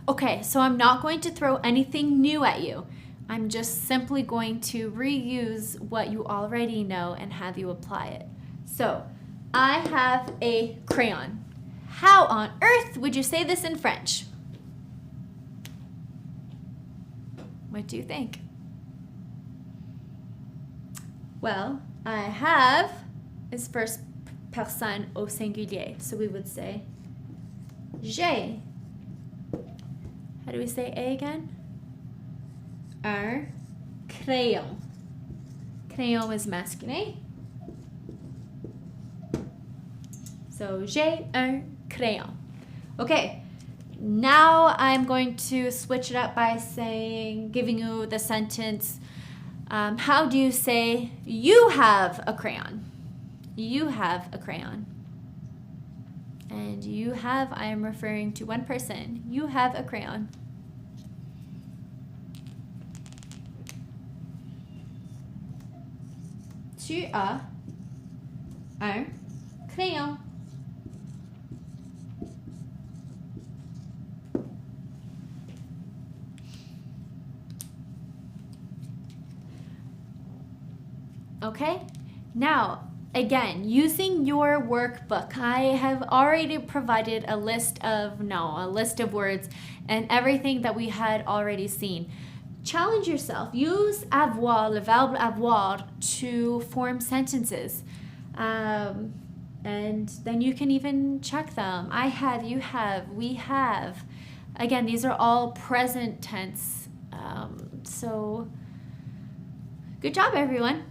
Okay, so I'm not going to throw anything new at you. I'm just simply going to reuse what you already know and have you apply it. So, I have a crayon. How on earth would you say this in French? What do you think? Well, I have is first personne au singulier. So we would say j'ai. How do we say A again? Un crayon. Crayon is masculine. So j'ai un crayon. Okay. Now I'm going to switch it up by giving you the sentence, how do you say you have a crayon? You have a crayon. And you have, I am referring to one person. You have a crayon. Tu as un crayon. Okay, now again, using your workbook, I have already provided a list of words and everything that we had already seen. Challenge yourself. Use avoir, le verbe avoir, to form sentences. And then you can even check them. I have, you have, we have. Again, these are all present tense. So good job, everyone.